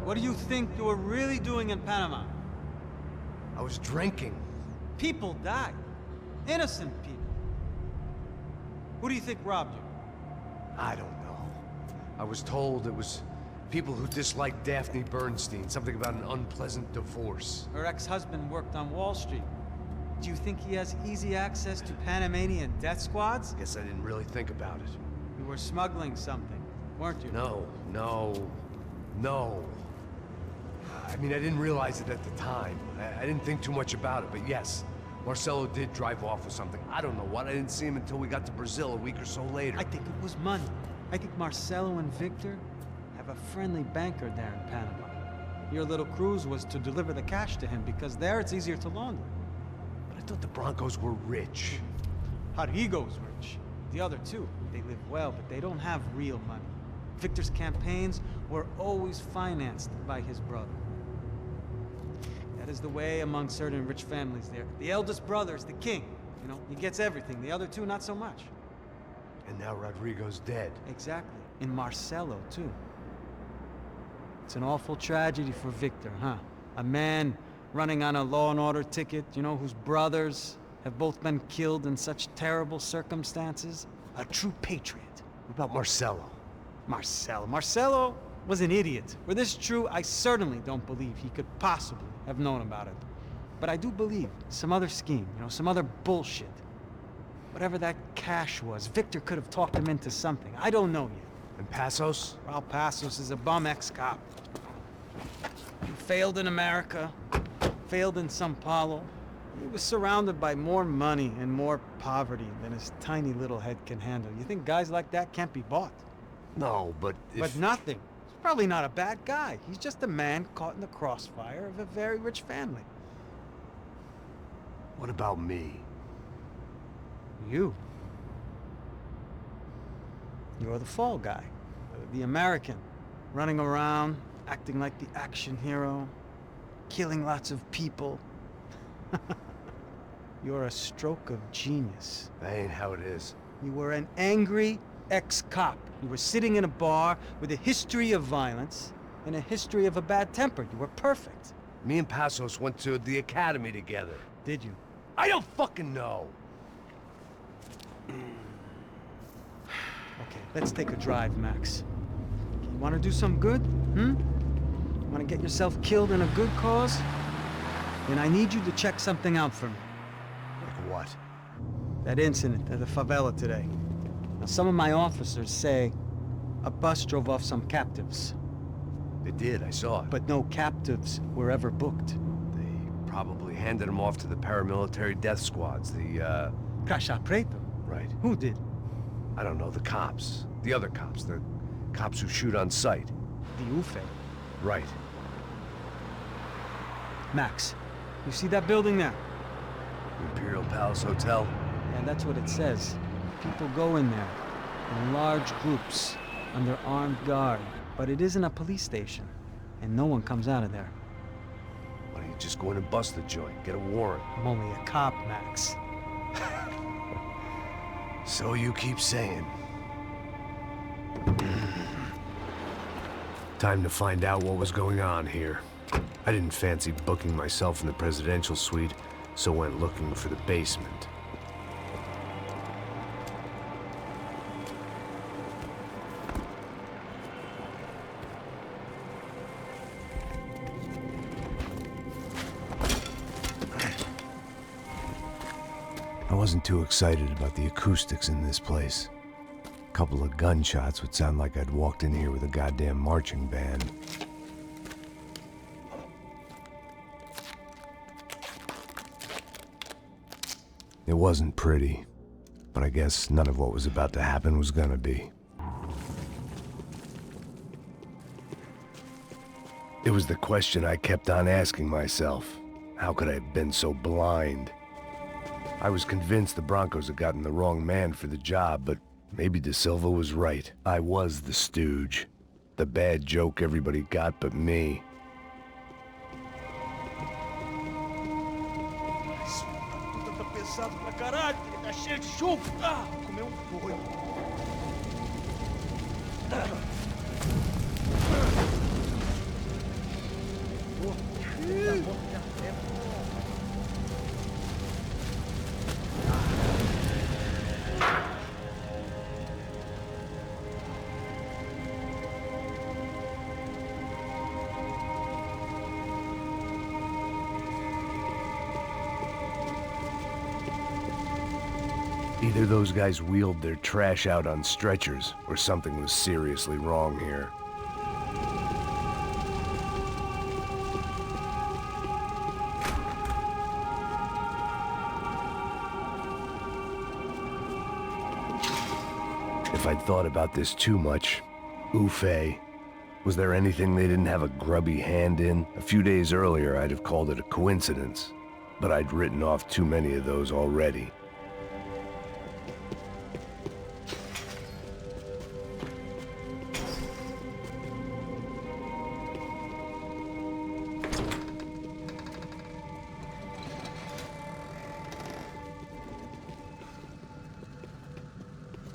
What do you think you were really doing in Panama? I was drinking. People died. Innocent people. Who do you think robbed you? I don't know. I was told it was people who disliked Daphne Bernstein, something about an unpleasant divorce. Her ex-husband worked on Wall Street. Do you think he has easy access to Panamanian death squads? Guess I didn't really think about it. You were smuggling something, weren't you? No. I mean, I didn't realize it at the time. I didn't think too much about it, but yes, Marcelo did drive off with something. I don't know what. I didn't see him until we got to Brazil a week or so later. I think it was money. I think Marcelo and Victor have a friendly banker there in Panama. Your little cruise was to deliver the cash to him because there it's easier to launder. But I thought the Broncos were rich. Rodrigo's rich. The other two, they live well, but they don't have real money. Victor's campaigns were always financed by his brother. That is the way among certain rich families there. The eldest brother is the king. You know, he gets everything. The other two, not so much. And now Rodrigo's dead. Exactly. And Marcelo, too. It's an awful tragedy for Victor, huh? A man running on a law and order ticket, you know, whose brothers have both been killed in such terrible circumstances. A true patriot. What about Marcelo? Marcelo was an idiot. Were this true, I certainly don't believe he could possibly have known about it. But I do believe some other scheme, you know, some other bullshit. Whatever that cash was, Victor could have talked him into something. I don't know yet. And Passos? Well, Passos is a bum ex-cop. He failed in America, failed in Sao Paulo. He was surrounded by more money and more poverty than his tiny little head can handle. You think guys like that can't be bought? No, but But nothing. He's probably not a bad guy. He's just a man caught in the crossfire of a very rich family. What about me? You. You're the fall guy. The American. Running around, acting like the action hero. Killing lots of people. You're a stroke of genius. That ain't how it is. You were an angry ex-cop. You were sitting in a bar with a history of violence and a history of a bad temper. You were perfect. Me and Passos went to the academy together. Did you? I don't fucking know. Okay, let's take a drive, Max. You want to do some good? Want to get yourself killed in a good cause? Then I need you to check something out for me. Like what? That incident at the favela today. Now, some of my officers say a bus drove off some captives. They did, I saw it. But no captives were ever booked. They probably handed them off to the paramilitary death squads, the, Chapitre? Right. Who did? I don't know, the cops. The other cops. The cops who shoot on sight. The UFE. Right. Max, you see that building there? Imperial Palace Hotel? And that's what it says. People go in there in large groups under armed guard. But it isn't a police station, and no one comes out of there. Why don't you just go in and bust the joint, get a warrant? I'm only a cop, Max. So you keep saying. Time to find out what was going on here. I didn't fancy booking myself in the presidential suite, so went looking for the basement. I wasn't too excited about the acoustics in this place. A couple of gunshots would sound like I'd walked in here with a goddamn marching band. It wasn't pretty, but I guess none of what was about to happen was gonna be. It was the question I kept on asking myself. How could I have been so blind? I was convinced the Broncos had gotten the wrong man for the job, but maybe De Silva was right. I was the stooge. The bad joke everybody got but me. Either those guys wheeled their trash out on stretchers, or something was seriously wrong here. If I'd thought about this too much, oof-ay. Was there anything they didn't have a grubby hand in? A few days earlier, I'd have called it a coincidence, but I'd written off too many of those already.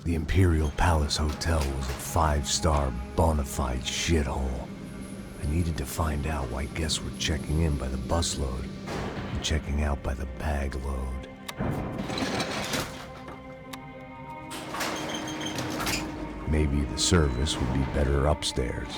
The Imperial Palace Hotel was a five-star, bona fide shithole. I needed to find out why guests were checking in by the busload and checking out by the bag load. Maybe the service would be better upstairs.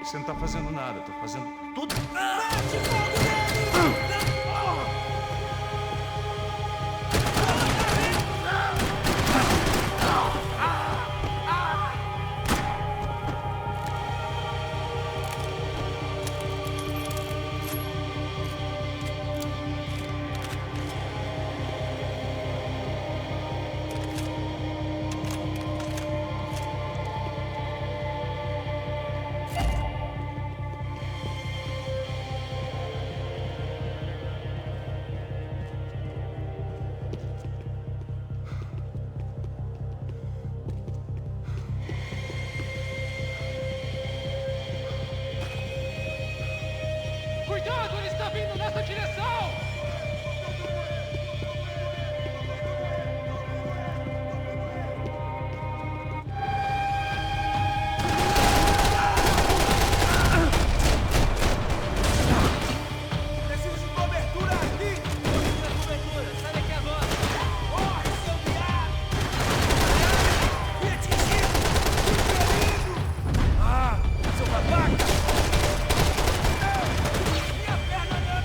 Você não tá fazendo nada, eu tô fazendo tudo. Cuidado, ele está vindo nessa direção! Preciso de cobertura aqui! Cobertura, sai daqui agora! Corre, seu viado! Fui atingido! Que perigo! Ah, seu babaca! Minha perna não é...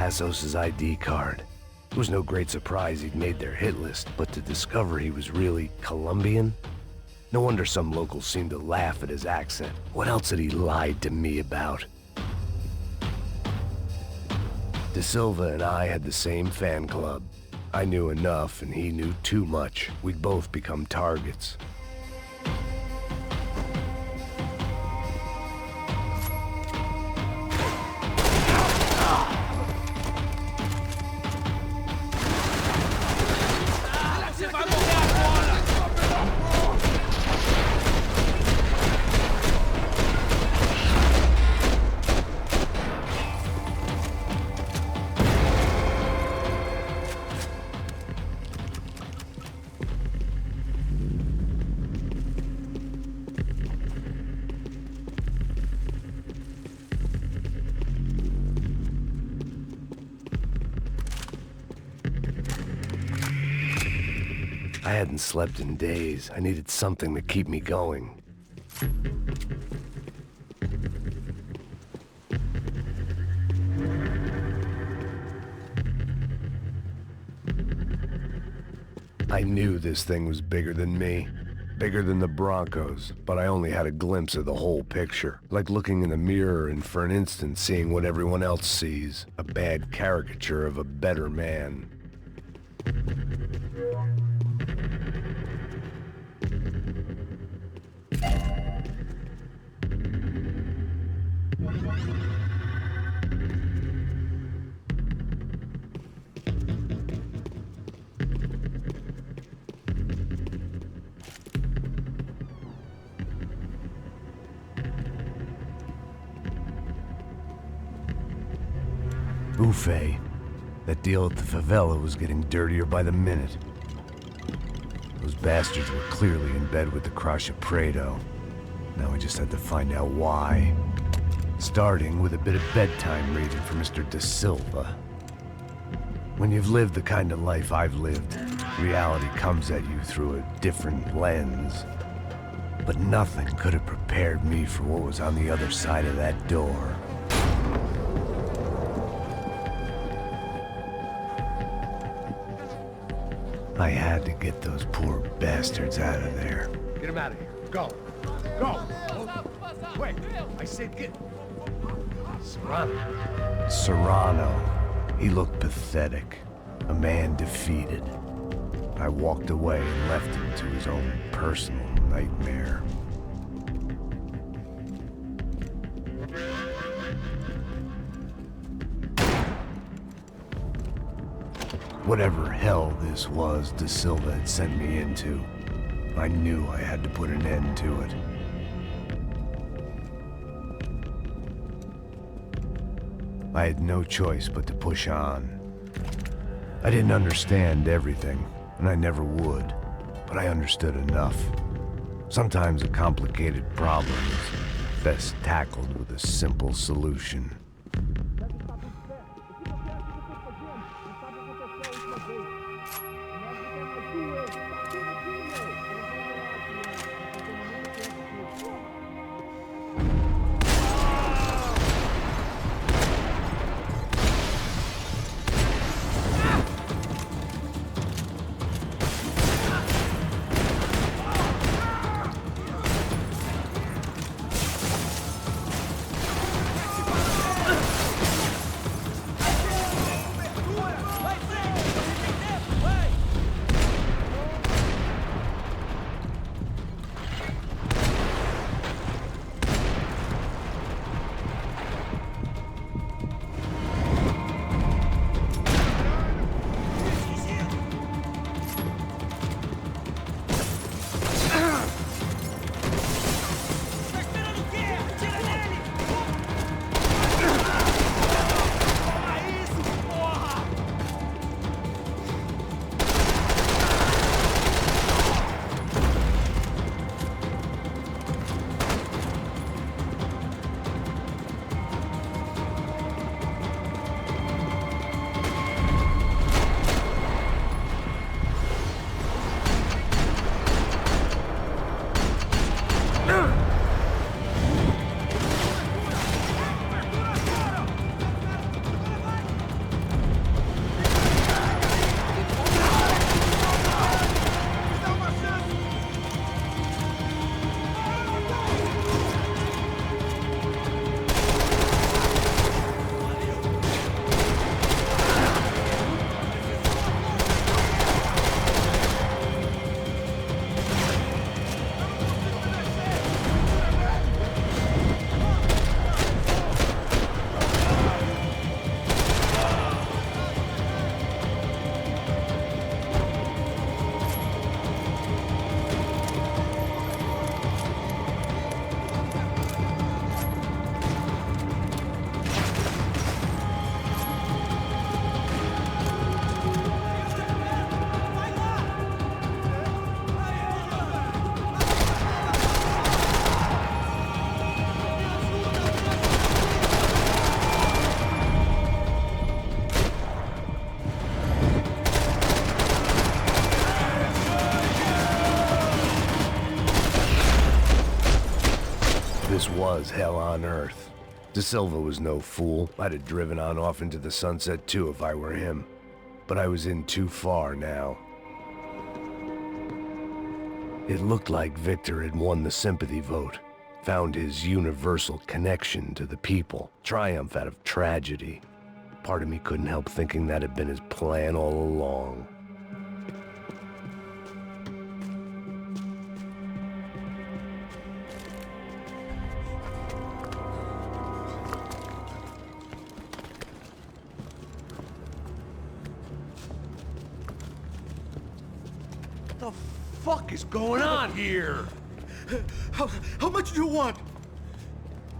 Passos' ID card. It was no great surprise he'd made their hit list, but to discover he was really Colombian? No wonder some locals seemed to laugh at his accent. What else had he lied to me about? De Silva and I had the same fan club. I knew enough and he knew too much. We'd both become targets. I hadn't slept in days. I needed something to keep me going. I knew this thing was bigger than me, bigger than the Broncos, but I only had a glimpse of the whole picture, like looking in the mirror and for an instant seeing what everyone else sees, a bad caricature of a better man. Buffet. That deal at the favela was getting dirtier by the minute. Those bastards were clearly in bed with the Chapitre. Now we just had to find out why. Starting with a bit of bedtime reading for Mr. De Silva. When you've lived the kind of life I've lived, reality comes at you through a different lens. But nothing could have prepared me for what was on the other side of that door. I had to get those poor bastards out of there. Get him out of here. Go. Go. Wait. I said get... Serrano. Serrano. He looked pathetic. A man defeated. I walked away and left him to his own personal nightmare. Whatever hell this was De Silva had sent me into, I knew I had to put an end to it. I had no choice but to push on. I didn't understand everything, and I never would, but I understood enough. Sometimes a complicated problem is best tackled with a simple solution. was hell on earth. De Silva was no fool. I'd have driven on off into the sunset too if I were him. But I was in too far now. It looked like Victor had won the sympathy vote, found his universal connection to the people, triumph out of tragedy. Part of me couldn't help thinking that had been his plan all along. What the fuck is going on here? How much do you want?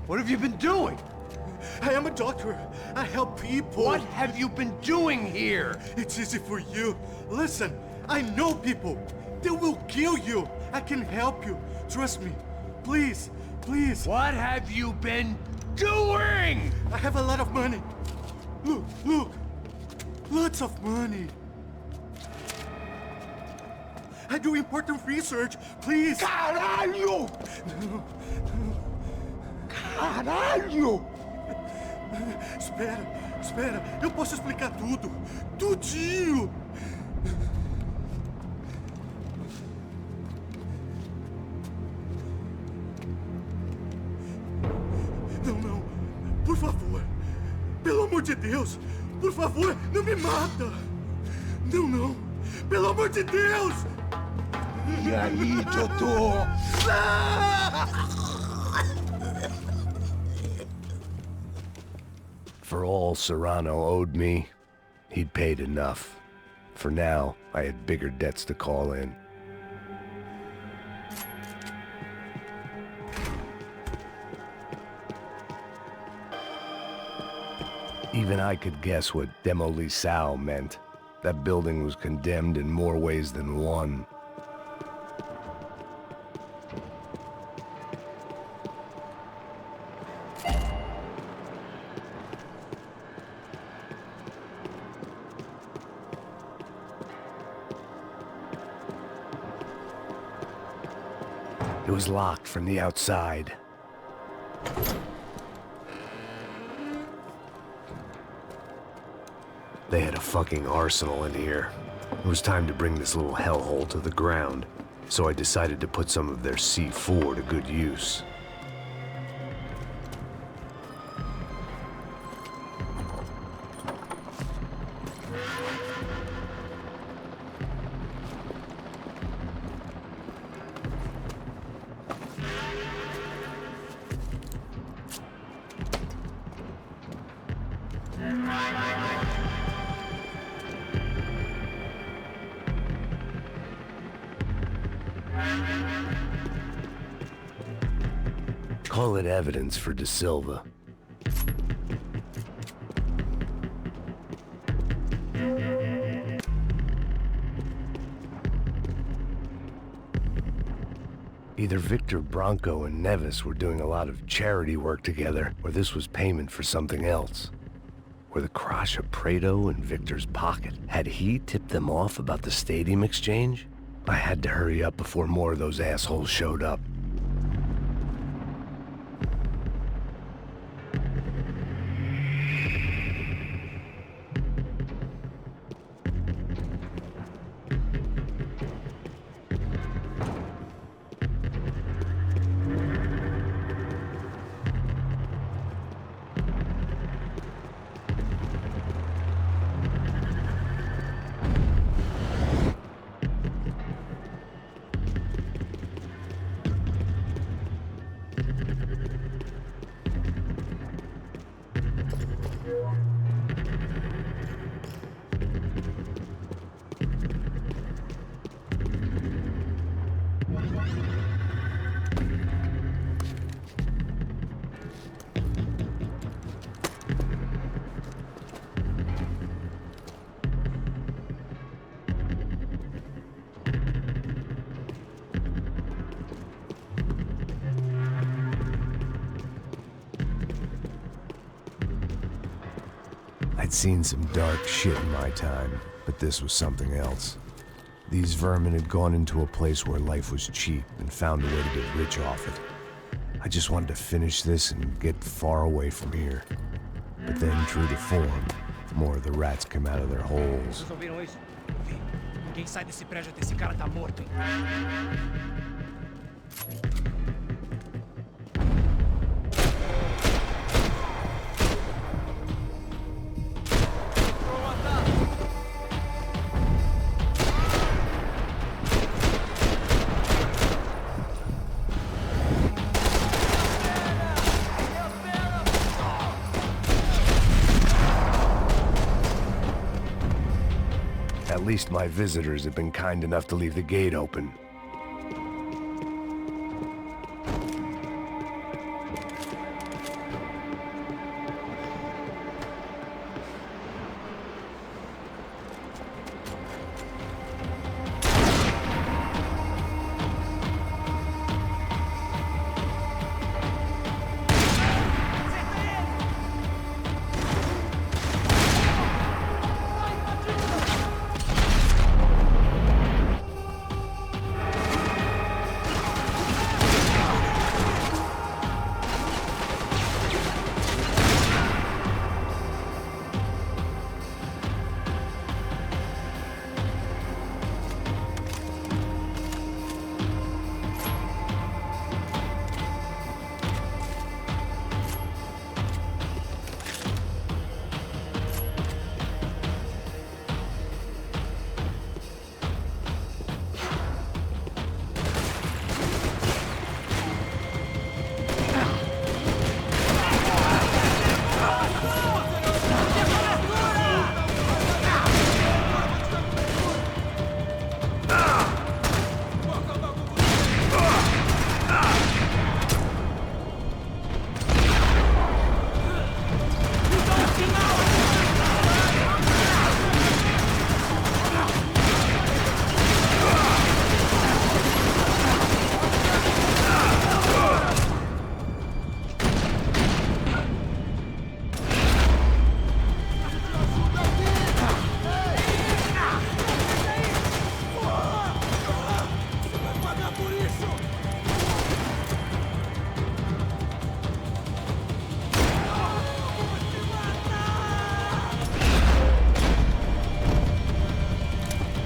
What have you been doing? I am a doctor. I help people. What have you been doing here? It's easy for you. Listen, I know people. They will kill you. I can help you. Trust me. Please, please. What have you been doing? I have a lot of money. Look, look. Lots of money. I do important research. Please. Caralho! Caralho! Espera, espera. Eu posso explicar tudo. Tudinho. Não, não. Por favor. Pelo amor de Deus. Por favor, não me mata. Não, não. Pelo amor de Deus. E aí, doutor? For all Serrano owed me, he'd paid enough. For now, I had bigger debts to call in. Even I could guess what demolição meant. That building was condemned in more ways than one. It was locked from the outside. They had a fucking arsenal in here. It was time to bring this little hellhole to the ground, so I decided to put some of their C4 to good use. Call it evidence for De Silva. Either Victor Branco and Neves were doing a lot of charity work together, or this was payment for something else. Were the Crash of Prado in Victor's pocket? Had he tipped them off about the stadium exchange? I had to hurry up before more of those assholes showed up. I'd seen some dark shit in my time, but this was something else. These vermin had gone into a place where life was cheap and found a way to get rich off it. I just wanted to finish this and get far away from here. But then, true to form, more of the rats came out of their holes. Vocês ouviram isso? Vi. Ninguém sai desse prédio até esse cara tá morto, hein? At least my visitors have been kind enough to leave the gate open.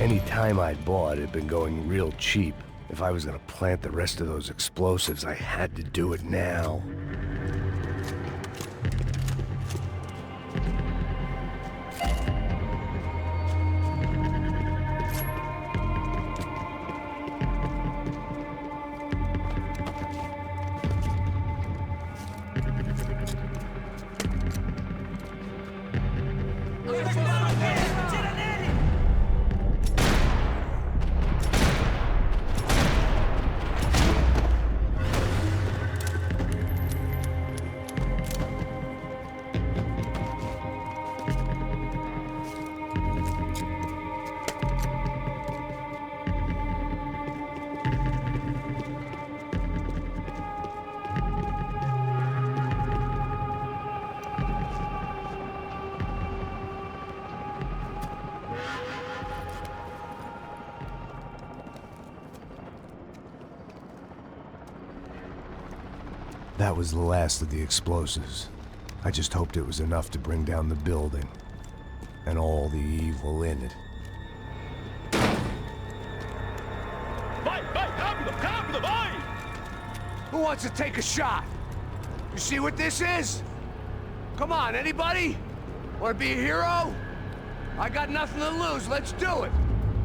Any time I'd bought had been going real cheap. If I was gonna plant the rest of those explosives, I had to do it now. That was the last of the explosives. I just hoped it was enough to bring down the building. And all the evil in it. Vai, rápido, rápido, vai! Who wants to take a shot? You see what this is? Come on, anybody? Want to be a hero? I got nothing to lose, let's do it!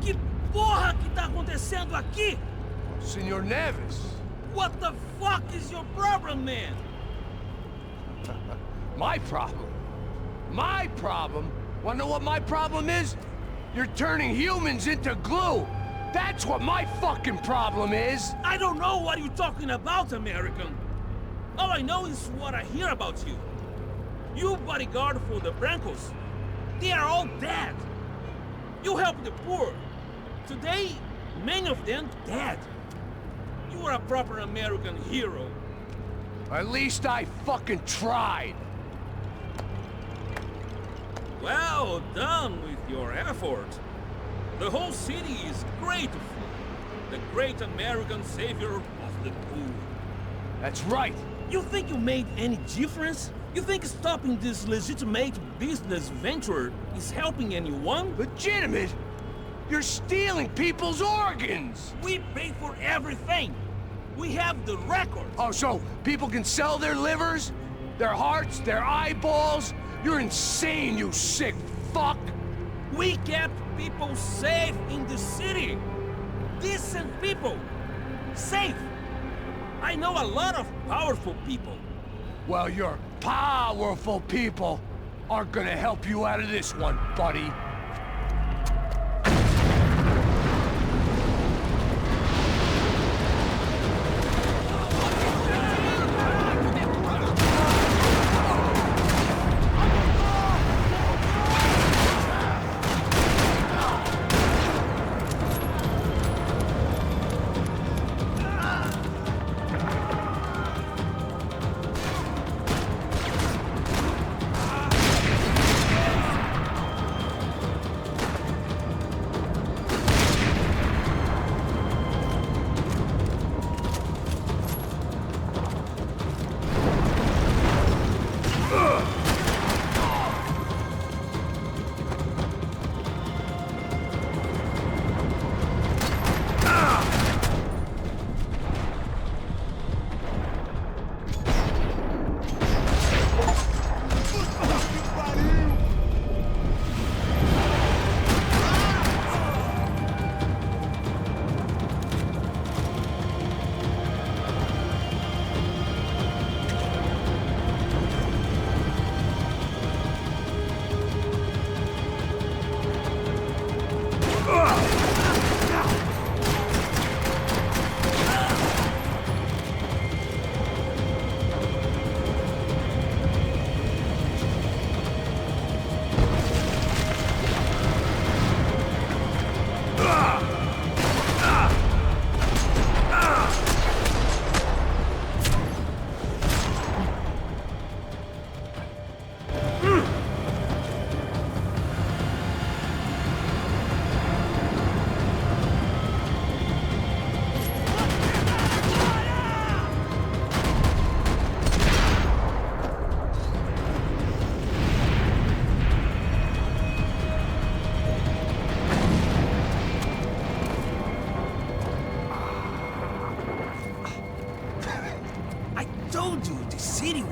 Que porra que tá acontecendo aqui? Senor Neves. What the fuck is your problem, man? My problem? My problem? Wanna know what my problem is? You're turning humans into glue! That's what my fucking problem is! I don't know what you're talking about, American. All I know is what I hear about you. You bodyguard for the Brancos. They are all dead. You help the poor. Today, many of them dead. You are a proper American hero. At least I fucking tried. Well done with your effort. The whole city is grateful. The great American savior of the poor. That's right. You think you made any difference? You think stopping this legitimate business venture is helping anyone? Legitimate? You're stealing people's organs! We pay for everything! We have the records! Oh, so people can sell their livers? Their hearts? Their eyeballs? You're insane, you sick fuck! We kept people safe in the city! Decent people! Safe! I know a lot of powerful people. Well, your powerful people aren't gonna help you out of this one, buddy.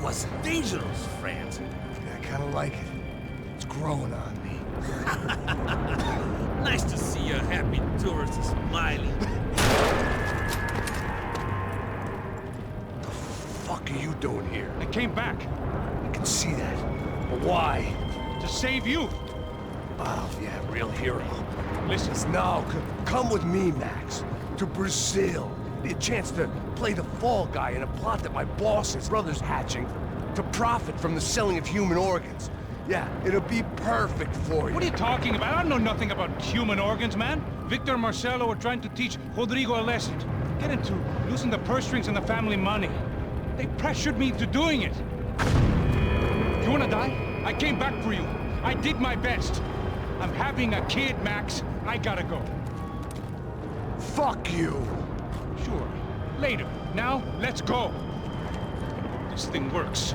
Was dangerous, friend. Yeah, I kinda like it. It's growing on me. Nice to see a happy tourist smiling. What the fuck are you doing here? I came back I can see that. But why? to save you. Oh, yeah, real hero. Listen, Now, come with me, Max. To Brazil. A chance to play the fall guy in a plot that my boss and his brother's hatching to profit from the selling of human organs. Yeah, it'll be perfect for you. what are you talking about? I know nothing about human organs, man. Victor and Marcelo are trying to teach Rodrigo a lesson. Get into losing the purse strings and the family money. They pressured me into doing it. You wanna die? I came back for you. I did my best. I'm having a kid, Max. I gotta go. Fuck you. Sure. Later. Now, let's go. This thing works.